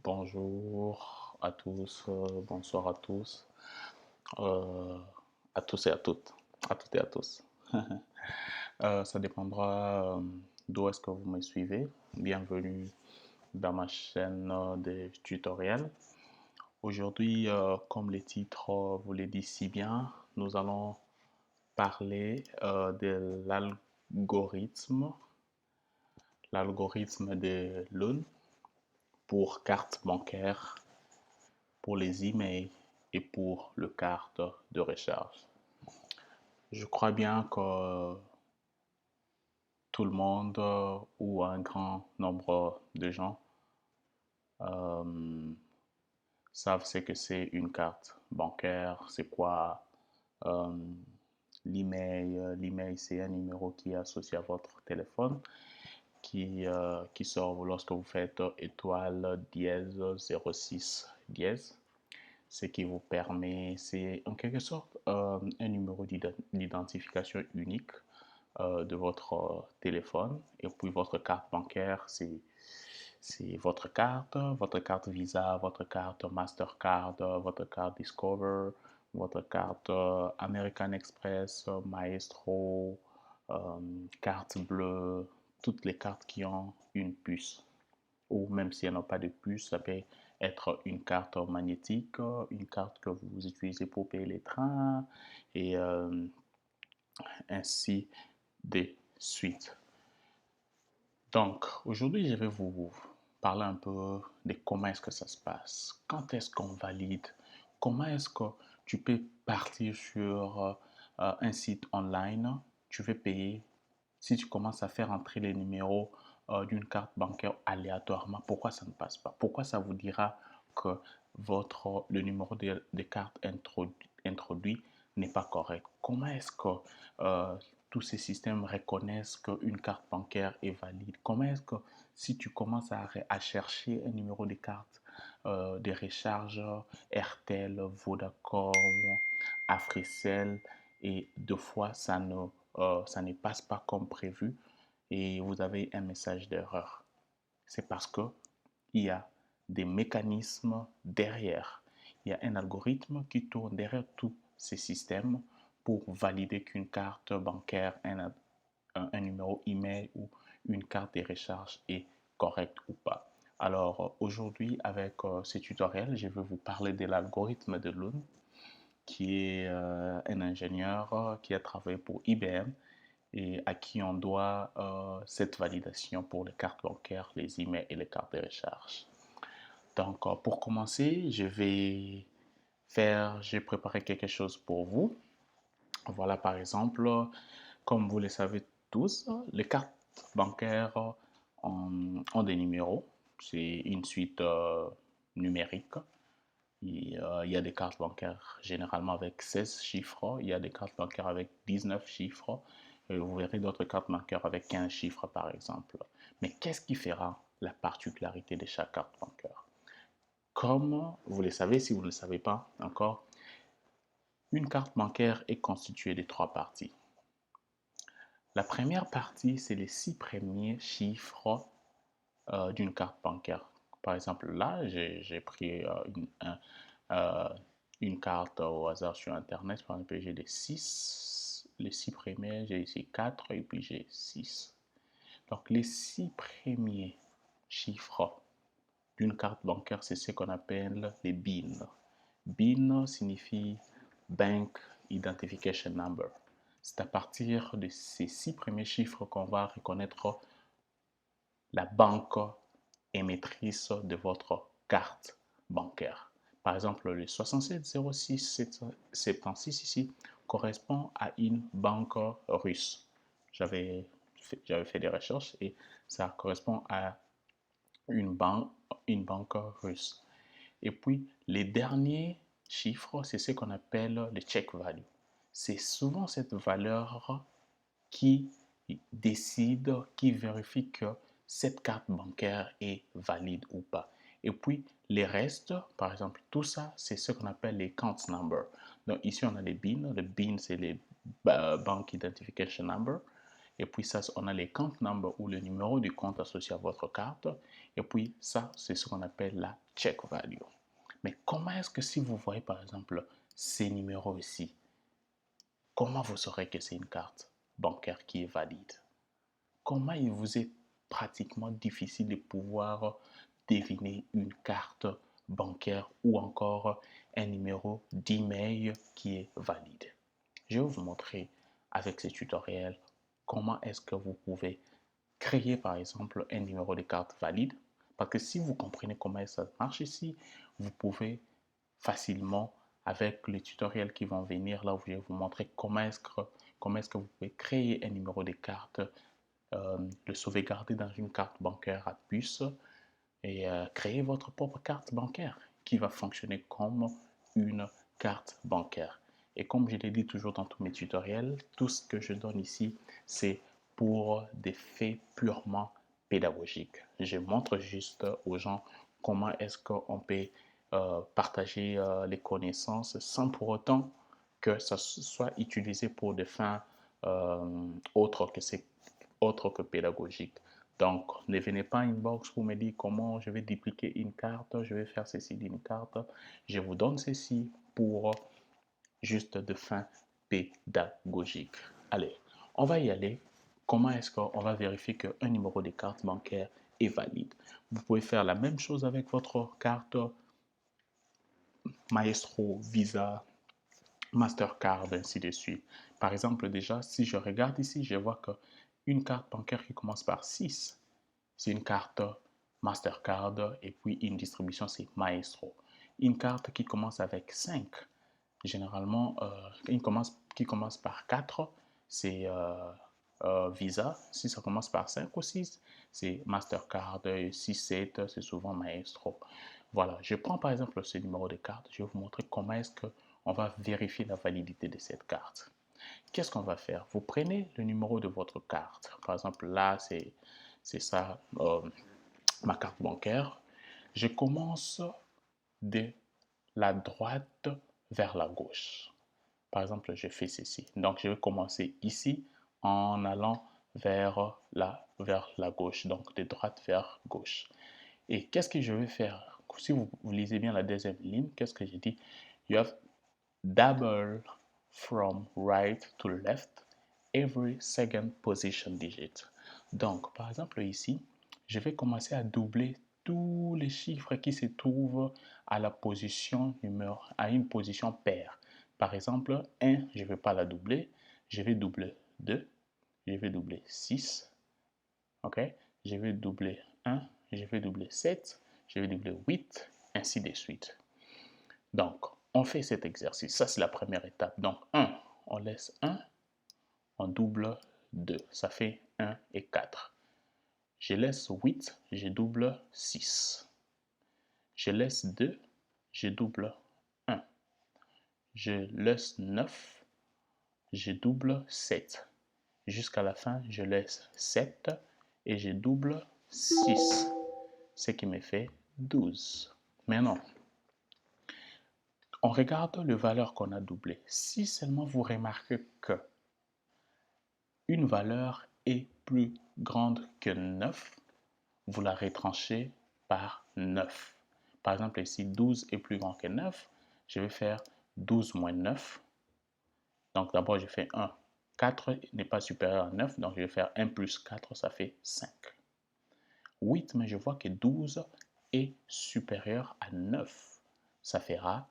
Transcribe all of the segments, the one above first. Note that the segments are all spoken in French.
Bonjour à tous, bonsoir euh, à tous et à toutes et à tous. Ça dépendra d'où est-ce que vous me suivez. Bienvenue dans ma chaîne de tutoriels. Aujourd'hui, comme le titre vous le dit si bien, nous allons parler de l'algorithme de Loon pour carte bancaire, pour les emails et pour le carte de recharge. Je crois bien que tout le monde ou un grand nombre de gens euh, savent ce que c'est une carte bancaire, c'est quoi euh, l'email. L'email, c'est un numéro qui est associé à votre téléphone qui sort lorsque vous faites étoile dièse 06 dièse, ce qui vous permet, c'est en quelque sorte un numéro d'identification unique de votre téléphone. Et puis votre carte bancaire, c'est votre carte Visa, votre carte Mastercard, votre carte Discover, votre carte American Express, Maestro, carte bleue, toutes les cartes qui ont une puce. Ou même si elles n'ont pas de puce, ça peut être une carte magnétique, une carte que vous utilisez pour payer les trains et ainsi de suite. Donc, aujourd'hui, je vais vous parler un peu de comment est-ce que ça se passe, quand est-ce qu'on valide, comment est-ce que tu peux partir sur un site online, tu veux payer, si tu commences à faire entrer les numéros d'une carte bancaire aléatoirement, pourquoi ça ne passe pas? Pourquoi ça vous dira que le numéro de carte introduit n'est pas correct? Comment est-ce que euh, tous ces systèmes reconnaissent qu'une carte bancaire est valide? Comment est-ce que si tu commences à chercher un numéro de carte de recharge RTL, Vodacom, Africell, et deux fois ça ne passe pas comme prévu et vous avez un message d'erreur? C'est parce que il y a des mécanismes derrière. Il y a un algorithme qui tourne derrière tous ces systèmes pour valider qu'une carte bancaire, un numéro email ou une carte de recharge est correcte ou pas. Alors aujourd'hui, avec ce tutoriel, je vais vous parler de l'algorithme de Loon, qui est un ingénieur qui a travaillé pour IBM et à qui on doit cette validation pour les cartes bancaires, les emails et les cartes de recharge. Donc, pour commencer, j'ai préparé quelque chose pour vous. Voilà, par exemple, comme vous le savez tous, les cartes bancaires ont des numéros. C'est une suite numérique. Il y a des cartes bancaires généralement avec 16 chiffres. Il y a des cartes bancaires avec 19 chiffres. Et vous verrez d'autres cartes bancaires avec 15 chiffres, par exemple. Mais qu'est-ce qui fera la particularité de chaque carte bancaire? Comme vous le savez, si vous ne le savez pas encore, une carte bancaire est constituée de trois parties. La première partie, c'est les 6 premiers chiffres d'une carte bancaire. Par exemple, là, j'ai pris euh, une carte au hasard sur Internet. Par exemple, j'ai les 6 premiers, j'ai ici 4 et puis j'ai 6. Donc, les 6 premiers chiffres d'une carte bancaire, c'est ce qu'on appelle les BIN. BIN signifie Bank Identification Number. C'est à partir de ces 6 premiers chiffres qu'on va reconnaître la banque émettrice de votre carte bancaire. Par exemple, le 67 06 76 ici correspond à une banque russe. J'avais fait des recherches et ça correspond à une banque, une banque russe. Et puis, les derniers chiffres, c'est ce qu'on appelle le check value. C'est souvent cette valeur qui décide, qui vérifie que cette carte bancaire est valide ou pas. Et puis, les restes, par exemple, tout ça, c'est ce qu'on appelle les count numbers. Donc, ici, on a les BIN. Le BIN, c'est les Bank Identification Number. Et puis ça, on a les compte number ou le numéro du compte associé à votre carte. Et puis ça, c'est ce qu'on appelle la check value. Mais comment est-ce que si vous voyez par exemple ces numéros ici, comment vous saurez que c'est une carte bancaire qui est valide? Comment il vous est pratiquement difficile de pouvoir deviner une carte bancaire ou encore un numéro d'email qui est valide? Je vais vous montrer avec ce tutoriel comment est-ce que vous pouvez créer par exemple un numéro de carte valide. Parce que si vous comprenez comment ça marche ici, vous pouvez facilement, avec les tutoriels qui vont venir, là où je vais vous montrer comment est-ce que vous pouvez créer un numéro de carte, le sauvegarder dans une carte bancaire à puce et créer votre propre carte bancaire qui va fonctionner comme une carte bancaire. Et comme je l'ai dit toujours dans tous mes tutoriels, tout ce que je donne ici, c'est pour des faits purement pédagogiques. Je montre juste aux gens comment est-ce qu'on peut partager les connaissances sans pour autant que ça soit utilisé pour des fins autres que pédagogiques. Donc, ne venez pas inbox pour me dire comment je vais dupliquer une carte, je vais faire ceci d'une carte. Je vous donne ceci pour juste de fin pédagogique. Allez, on va y aller. Comment est-ce qu'on va vérifier qu'un numéro de carte bancaire est valide? Vous pouvez faire la même chose avec votre carte Maestro, Visa, Mastercard, ainsi de suite. Par exemple, déjà, si je regarde ici, je vois qu'une carte bancaire qui commence par 6, c'est une carte Mastercard et puis une distribution, c'est Maestro. Une carte qui commence avec 5, généralement, qui commence par 4, c'est Visa. Si ça commence par 5 ou 6, c'est Mastercard. 6, 7, c'est souvent Maestro. Voilà, je prends par exemple ce numéro de carte. Je vais vous montrer comment est-ce qu'on va vérifier la validité de cette carte. Qu'est-ce qu'on va faire? Vous prenez le numéro de votre carte. Par exemple, là, c'est ça, ma carte bancaire. Je commence de la droite vers la gauche. Par exemple, je fais ceci. Donc, je vais commencer ici en allant vers la gauche. Donc, de droite vers gauche. Et qu'est-ce que je vais faire? Si vous lisez bien la deuxième ligne, qu'est-ce que j'ai dit? You have double from right to left every second position digit. Donc, par exemple, ici, je vais commencer à doubler tous les chiffres qui se trouvent à la position numéro, à une position paire. Par exemple, 1, je ne vais pas la doubler, je vais doubler 2, je vais doubler 6, ok? Je vais doubler 1, je vais doubler 7, je vais doubler 8, ainsi de suite. Donc, on fait cet exercice. Ça, c'est la première étape. Donc, 1, on laisse 1, on double 2. Ça fait 1 et 4. Je laisse 8, je double 6. Je laisse 2, je double 1. Je laisse 9, je double 7. Jusqu'à la fin, je laisse 7 et je double 6. Ce qui me fait 12. Maintenant, on regarde les valeurs qu'on a doublées. Si seulement vous remarquez que une valeur est plus grande que 9, vous la retranchez par 9. Par exemple, ici, 12 est plus grand que 9. Je vais faire 12 moins 9. Donc, d'abord, je fais 1. 4 n'est pas supérieur à 9, donc je vais faire 1 plus 4, ça fait 5. 8, mais je vois que 12 est supérieur à 9. Ça fera,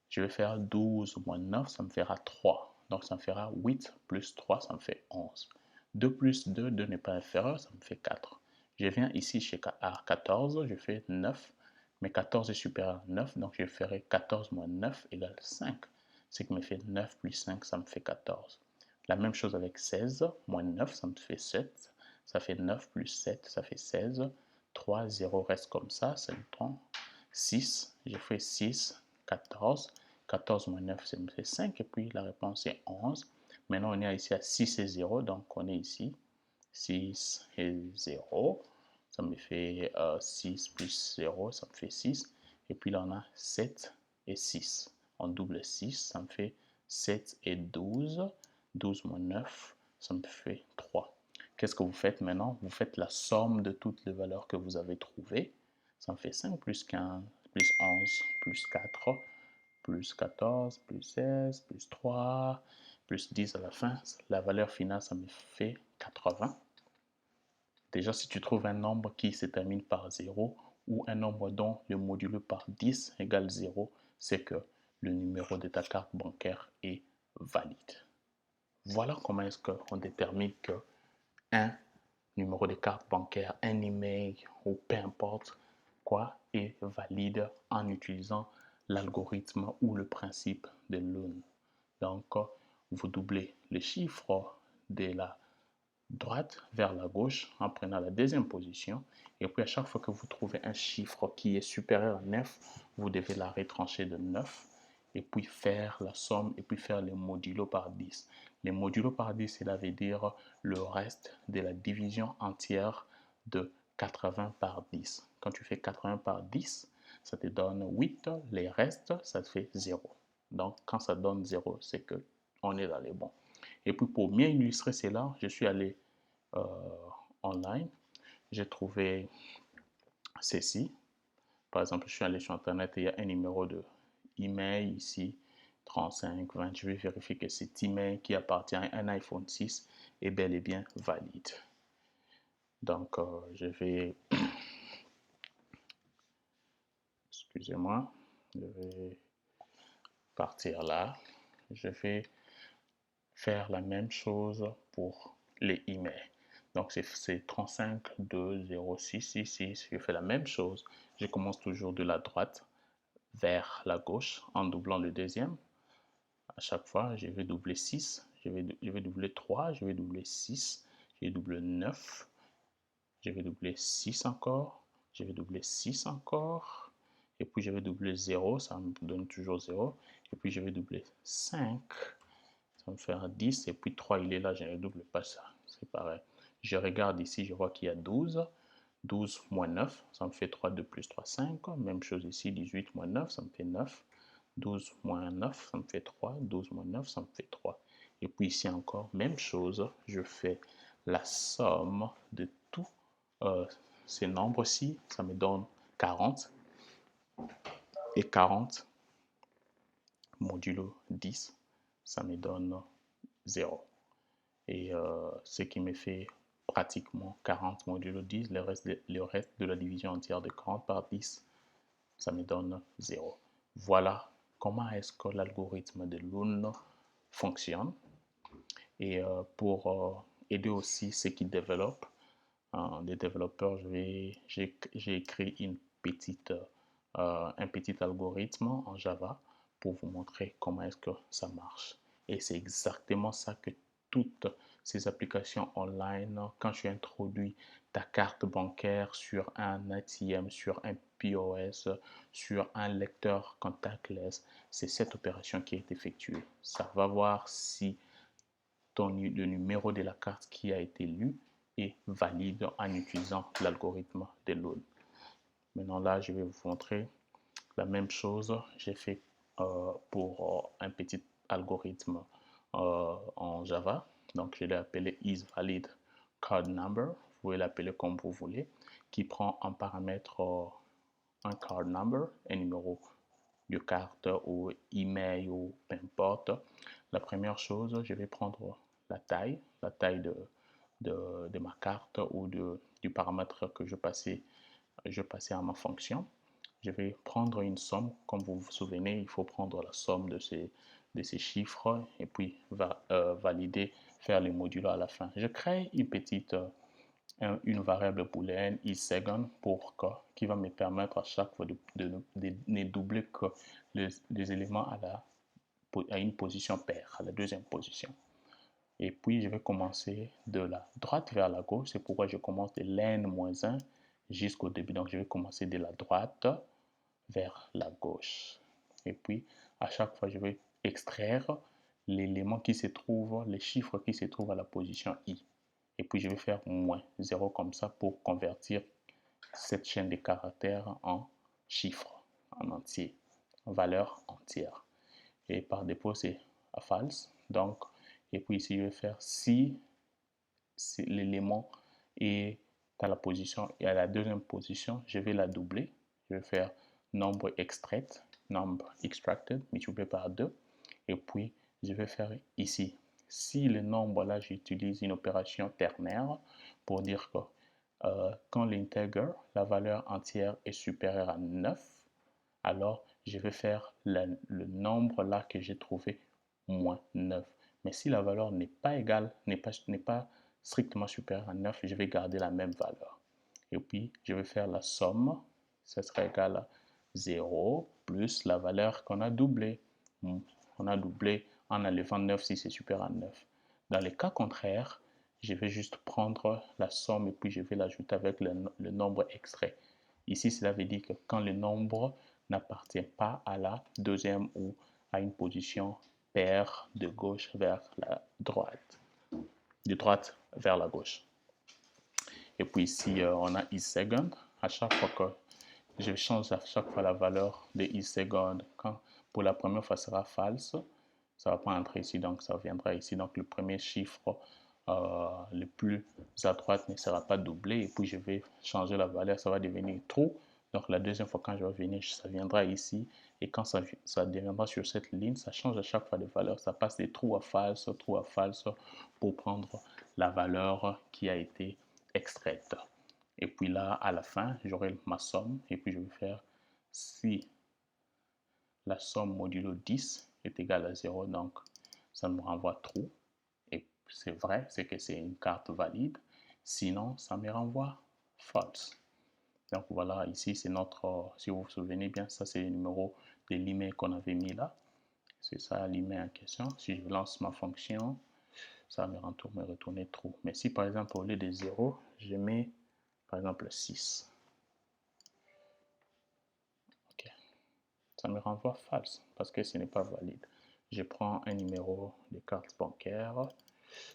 je vais faire 12 moins 9, ça me fera 3. Donc, ça me fera 8 plus 3, ça me fait 11. 2 plus 2, 2 n'est pas inférieur, ça me fait 4. Je viens ici chez 14, je fais 9, mais 14 est supérieur à 9, donc je ferai 14 moins 9 égale 5. Ce qui me fait 9 plus 5, ça me fait 14. La même chose avec 16, moins 9, ça me fait 7. Ça fait 9 plus 7, ça fait 16. 3, 0 reste comme ça, c'est le temps. 6, j'ai fait 6, 14. 14 moins 9, ça me fait 5. Et puis la réponse est 11. Maintenant, on est ici à 6 et 0, donc on est ici. 6 et 0, ça me fait 6 plus 0, ça me fait 6. Et puis là, on a 7 et 6. On double 6, ça me fait 7 et 12. 12 moins 9, ça me fait 3. qu'est-ce que vous faites maintenant? Vous faites la somme de toutes les valeurs que vous avez trouvées. Ça me fait 5 plus 15, plus 11, plus 4, plus 14, plus 16, plus 3, plus 10 à la fin. La valeur finale, ça me fait 80. Déjà, si tu trouves un nombre qui se termine par 0 ou un nombre dont le modulo par 10 égale 0, c'est que le numéro de ta carte bancaire est valide. Voilà comment est-ce qu'on détermine que un numéro de carte bancaire, un email ou peu importe quoi est valide en utilisant l'algorithme ou le principe de Loon. Donc, vous doublez les chiffres de la droite vers la gauche en prenant la deuxième position. Et puis à chaque fois que vous trouvez un chiffre qui est supérieur à 9, vous devez la retrancher de 9 et puis faire la somme et puis faire les modulo par 10. Les modulo par 10, cela veut dire le reste de la division entière de 80 par 10. Quand tu fais 80 par 10, ça te donne 8. Les restes, ça te fait 0. Donc quand ça donne 0, c'est que on est dans les bons. Et puis pour bien illustrer cela, je suis allé euh, online. J'ai trouvé ceci. Par exemple, je suis allé sur Internet et il y a un numéro de email ici, 35 20. Je vais vérifier que cet email qui appartient à un iPhone 6 est bel et bien valide. Donc, je vais... Excusez-moi. Je vais partir là. Je vais faire la même chose pour les emails. Donc, c'est 35 2 0 6 6 6. Je fais la même chose. Je commence toujours de la droite vers la gauche en doublant le deuxième. À chaque fois, je vais doubler 6, je vais doubler 3, je vais doubler 6, je vais doubler 9, je vais doubler 6 encore, je vais doubler 6 encore, et puis je vais doubler 0, ça me donne toujours 0, et puis je vais doubler 5, ça me fait un 10, et puis 3 il est là, je ne double pas ça, c'est pareil. Je regarde ici, je vois qu'il y a 12, 12 moins 9, ça me fait 3, 2 plus 3, 5, même chose ici, 18 moins 9, ça me fait 9, 12 moins 9, ça me fait 3, 12 moins 9, ça me fait 3. Et puis ici encore, même chose, je fais la somme de tous ces nombres-ci, ça me donne 40, et 40 modulo 10, ça me donne 0. Et ce qui me fait pratiquement 40 modulo 10, le reste de la division entière de 40 par 10, ça me donne 0. Voilà comment est-ce que l'algorithme de Loon fonctionne. Et pour aider aussi ceux qui développent, les développeurs, j'ai écrit un petit algorithme en Java pour vous montrer comment est-ce que ça marche. Et c'est exactement ça que toutes ces applications online, quand tu introduis ta carte bancaire sur un ATM, sur un POS, sur un lecteur contactless, c'est cette opération qui est effectuée. Ça va voir si le numéro de la carte qui a été lu est valide en utilisant l'algorithme de Loon. Maintenant là, je vais vous montrer la même chose. J'ai fait pour un petit algorithme en Java. Donc je l'ai appelé isValidCardNumber. Vous pouvez l'appeler comme vous voulez, qui prend en paramètre un card number, un numéro de carte ou email ou peu importe. La première chose, je vais prendre la taille de ma carte ou du paramètre que je passais à ma fonction. Je vais prendre une somme. Comme vous vous souvenez, il faut prendre la somme de ces chiffres et puis valider, faire les modulos à la fin. Je crée une variable booléenne isSecond qui va me permettre à chaque fois de ne doubler que les éléments à une position paire, à la deuxième position. Et puis, je vais commencer de la droite vers la gauche. C'est pourquoi je commence de l'N-1 jusqu'au début. Donc, je vais commencer de la droite vers la gauche. Et puis, à chaque fois, je vais extraire l'élément qui se trouve, les chiffres qui se trouvent à la position I. Et puis, je vais faire moins 0 comme ça pour convertir cette chaîne de caractères en chiffres, en entier, en valeur entière. Et par défaut, c'est false. Donc, et puis ici, je vais faire si l'élément est à la position et à la deuxième position, je vais la doubler. Je vais faire nombre extract, number extracted multiplié par 2. Et puis, je vais faire ici. Si le nombre là, j'utilise une opération ternaire pour dire que quand l'integer, la valeur entière est supérieure à 9, alors je vais faire le nombre là que j'ai trouvé moins 9. Mais si la valeur n'est pas égale, n'est pas strictement supérieure à 9, je vais garder la même valeur. Et puis, je vais faire la somme, ça sera égal à 0 plus la valeur qu'on a doublée. On a doublé en enlevant 9 si c'est supérieur à 9. Dans les cas contraires, je vais juste prendre la somme et puis je vais l'ajouter avec le nombre extrait. Ici, cela veut dire que quand le nombre n'appartient pas à la deuxième ou à une position paire de gauche vers la droite, de droite vers la gauche. Et puis ici, on a isSecond. À chaque fois que je change à chaque fois la valeur de isSecond, quand pour la première fois, ça sera false. Ça ne va pas entrer ici, donc ça viendra ici. Donc le premier chiffre le plus à droite ne sera pas doublé. Et puis je vais changer la valeur, ça va devenir true. Donc la deuxième fois quand je vais venir, ça viendra ici. Et quand ça deviendra sur cette ligne, ça change à chaque fois de valeur. Ça passe de true à false pour prendre la valeur qui a été extraite. Et puis là, à la fin, j'aurai ma somme. Et puis je vais faire si la somme modulo 10 est égale à 0, donc ça me renvoie true. Et c'est vrai, c'est que c'est une carte valide. Sinon, ça me renvoie false. Donc voilà, ici c'est notre, si vous vous souvenez bien, ça c'est le numéro de l'email qu'on avait mis là. C'est ça l'email en question. Si je lance ma fonction, ça va me retourner true. Mais si par exemple au lieu de 0, je mets par exemple 6. Ok. Ça me renvoie false parce que ce n'est pas valide. Je prends un numéro de carte bancaire,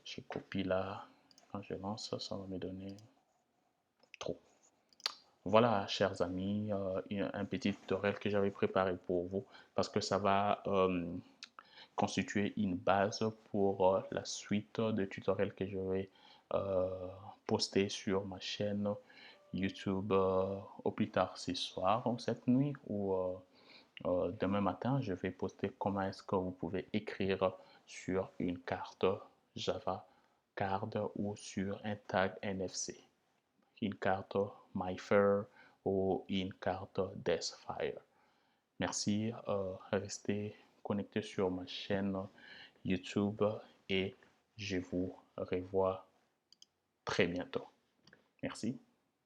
je copie là, quand je lance, ça va me donner true. Voilà, chers amis, un petit tutoriel que j'avais préparé pour vous parce que ça va constituer une base pour la suite de tutoriels que je vais poster sur ma chaîne YouTube au plus tard ce soir ou cette nuit ou demain matin. Je vais poster comment est-ce que vous pouvez écrire sur une carte Java Card ou sur un tag NFC, une carte MyFair ou une carte Desfire. Merci, restez connectés sur ma chaîne YouTube et je vous revois très bientôt. Merci.